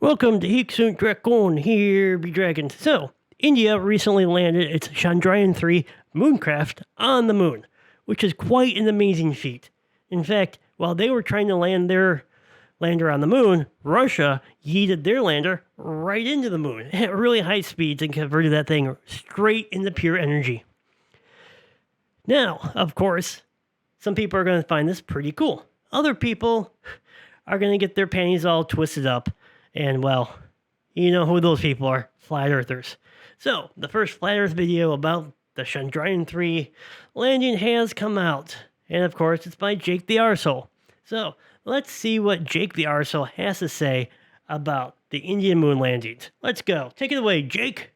Welcome to Hixunt Drakon, here be dragons. So, India recently landed its Chandrayaan-3 mooncraft on the moon, which is quite an amazing feat. In fact, while they were trying to land their lander on the moon, Russia yeeted their lander right into the moon at really high speeds and converted that thing straight into pure energy. Now, of course, some people are going to find this pretty cool. Other people are going to get their panties all twisted up. And, well, you know who those people are, flat earthers. So, the first flat earth video about the Chandrayaan-3 landing has come out. And, of course, it's by Jake the Arsehole. So, let's see what Jake the Arsehole has to say about the Indian moon landings. Let's go. Take it away, Jake.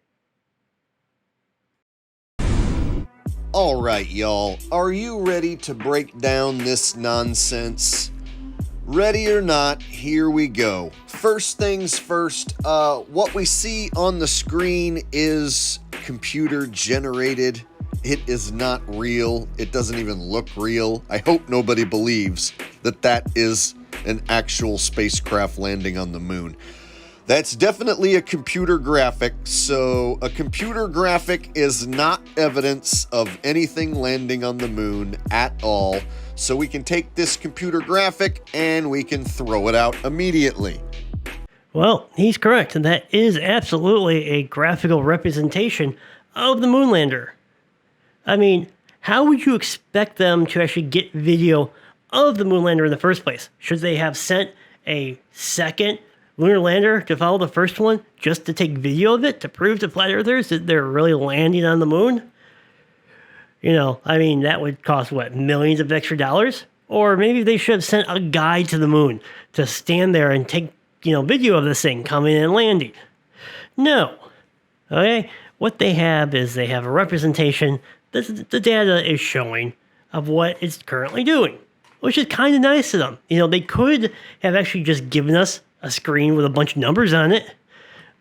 All right, y'all. Are you ready to break down this nonsense? Ready or not, here we go. First things first, what we see on the screen is computer generated. It is not real. It doesn't even look real. I hope nobody believes that that is an actual spacecraft landing on the moon. That's definitely a computer graphic, so a computer graphic is not evidence of anything landing on the moon at all. So we can take this computer graphic and we can throw it out immediately. Well, he's correct, and that is absolutely a graphical representation of the moonlander. I mean, how would you expect them to actually get video of the moonlander in the first place? Should they have sent a second lunar lander to follow the first one just to take video of it to prove to flat earthers that they're really landing on the moon? You know, I mean, that would cost, what, millions of extra dollars? Or maybe they should have sent a guide to the moon to stand there and take, video of this thing coming and landing. No. Okay? What they have is they have a representation that the data is showing of what it's currently doing, which is kind of nice of them. They could have actually just given us a screen with a bunch of numbers on it,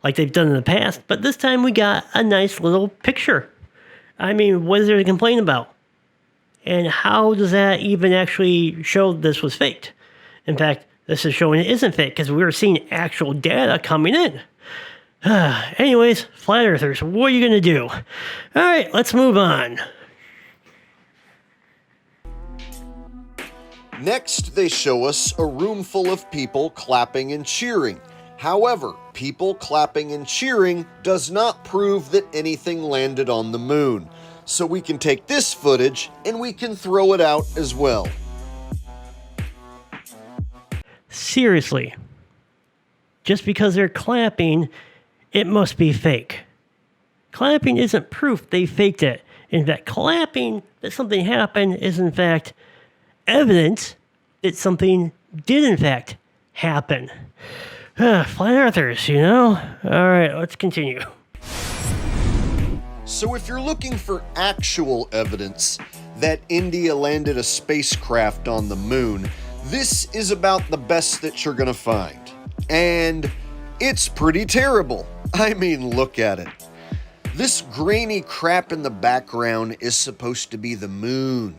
like they've done in the past, but this time we got a nice little picture. I mean, what is there to complain about? And how does that even actually show this was faked? In fact, this is showing it isn't fake because we were seeing actual data coming in. Anyways, flat earthers, what are you going to do? All right, let's move on. Next, they show us a room full of people clapping and cheering. However, people clapping and cheering does not prove that anything landed on the moon. So we can take this footage and we can throw it out as well. Seriously. Just because they're clapping, it must be fake. Clapping isn't proof they faked it. In fact, clapping that something happened is in fact evidence that something did in fact happen. Flat earthers, All right, let's continue. So if you're looking for actual evidence that India landed a spacecraft on the moon, this is about the best that you're gonna find. And it's pretty terrible. I mean, look at it. This grainy crap in the background is supposed to be the moon.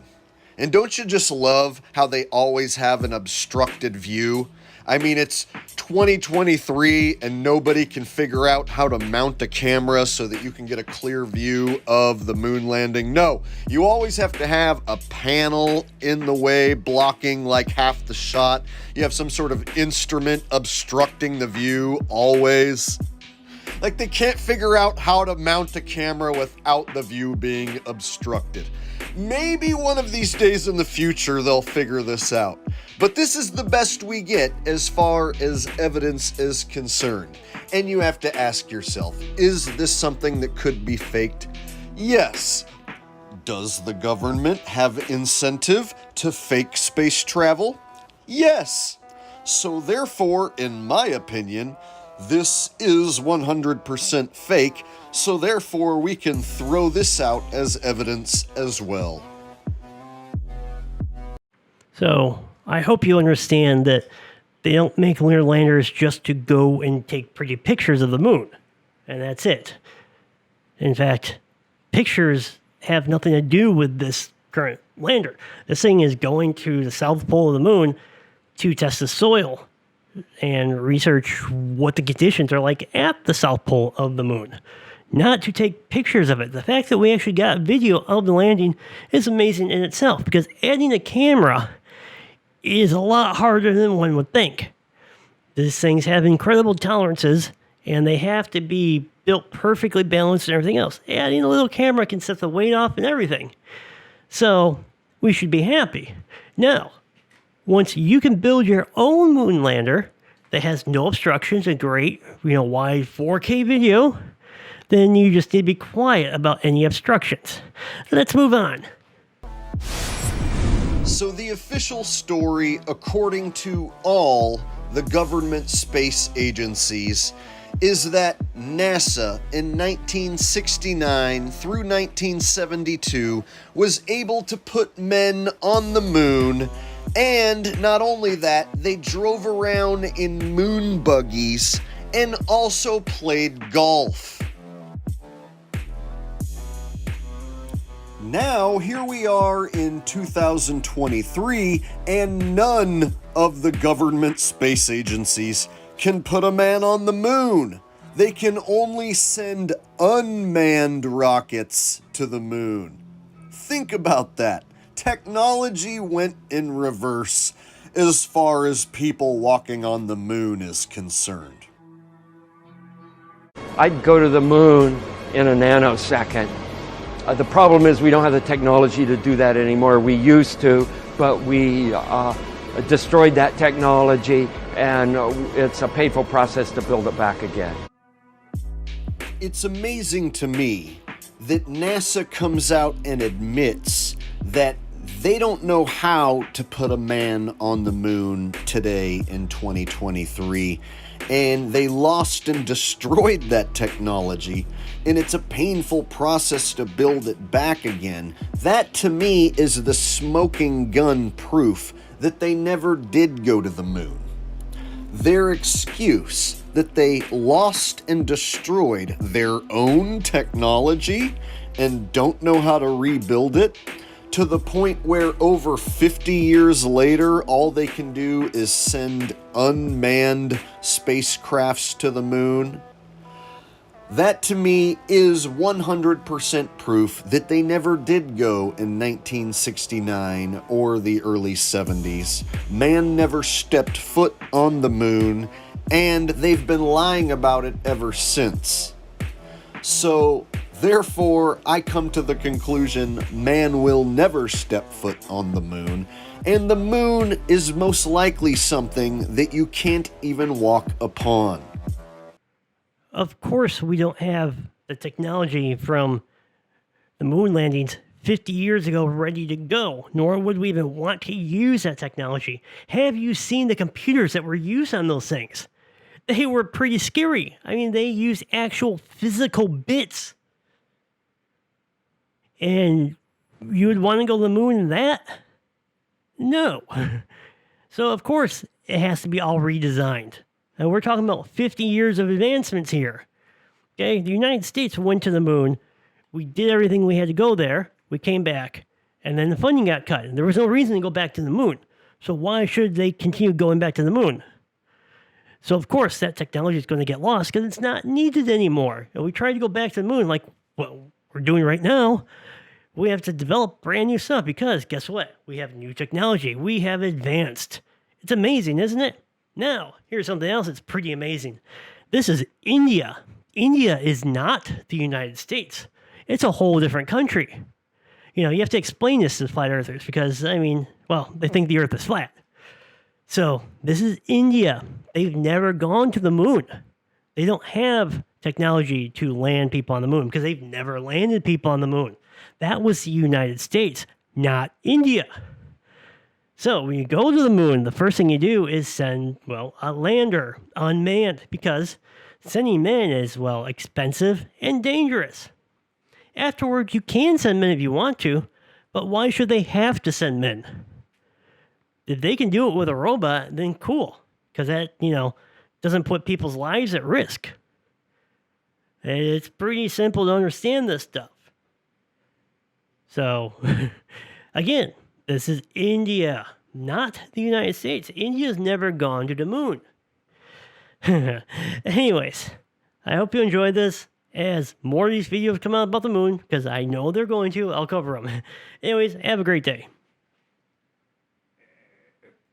And don't you just love how they always have an obstructed view? I mean, it's 2023 and nobody can figure out how to mount a camera so that you can get a clear view of the moon landing. No, you always have to have a panel in the way blocking like half the shot. You have some sort of instrument obstructing the view always. Like they can't figure out how to mount a camera without the view being obstructed. Maybe one of these days in the future they'll figure this out. But this is the best we get as far as evidence is concerned. And you have to ask yourself, is this something that could be faked? Yes. Does the government have incentive to fake space travel? Yes. So therefore, in my opinion, this is 100% fake, so therefore we can throw this out as evidence as well. So, I hope you understand that they don't make lunar landers just to go and take pretty pictures of the moon, and that's it. In fact, pictures have nothing to do with this current lander. This thing is going to the south pole of the moon to test the soil and research what the conditions are like at the South Pole of the moon, not to take pictures of it. The fact that we actually got video of the landing is amazing in itself, because adding a camera is a lot harder than one would think. These things have incredible tolerances, and they have to be built perfectly balanced and everything else. Adding a little camera can set the weight off and everything. So we should be happy. Now, once you can build your own moon lander that has no obstructions, a great, wide 4K video, then you just need to be quiet about any obstructions. Let's move on. So the official story, according to all the government space agencies, is that NASA in 1969 through 1972 was able to put men on the moon, and not only that, they drove around in moon buggies and also played golf. Now, here we are in 2023, and none of the government space agencies can put a man on the moon. They can only send unmanned rockets to the moon. Think about that. Technology went in reverse as far as people walking on the moon is concerned. I'd go to the moon in a nanosecond. The problem is we don't have the technology to do that anymore. We used to, but we destroyed that technology, and it's a painful process to build it back again. It's amazing to me that NASA comes out and admits that they don't know how to put a man on the moon today in 2023, and they lost and destroyed that technology, and it's a painful process to build it back again. That, to me, is the smoking gun proof that they never did go to the moon. Their excuse that they lost and destroyed their own technology and don't know how to rebuild it, to the point where over 50 years later, all they can do is send unmanned spacecrafts to the moon. That, to me, is 100% proof that they never did go in 1969 or the early 70s. Man never stepped foot on the moon, and they've been lying about it ever since. So, therefore, I come to the conclusion man will never step foot on the moon, and the moon is most likely something that you can't even walk upon. Of course, we don't have the technology from the moon landings 50 years ago ready to go, nor would we even want to use that technology. Have you seen the computers that were used on those things? They were pretty scary. I mean, they used actual physical bits. And you would want to go to the moon in that? No. So, of course, it has to be all redesigned. And we're talking about 50 years of advancements here. Okay, the United States went to the moon. We did everything we had to go there. We came back. And then the funding got cut. And there was no reason to go back to the moon. So why should they continue going back to the moon? So, of course, that technology is going to get lost because it's not needed anymore. And we tried to go back to the moon like what we're doing right now. We have to develop brand new stuff because, guess what? We have new technology. We have advanced. It's amazing, isn't it? Now, here's something else that's pretty amazing. This is India. India is not the United States. It's a whole different country. You have to explain this to flat earthers because, they think the earth is flat. So, this is India. They've never gone to the moon. They don't have technology to land people on the moon because they've never landed people on the moon. That was the United States, not India. So when you go to the moon, the first thing you do is send, a lander, unmanned, because sending men is, expensive and dangerous. Afterwards, you can send men if you want to, but why should they have to send men? If they can do it with a robot, then cool, because that, doesn't put people's lives at risk. It's pretty simple to understand this stuff. So, again, this is India, not the United States. India's never gone to the moon. Anyways, I hope you enjoyed this. As more of these videos come out about the moon, because I know they're going to, I'll cover them. Anyways, have a great day.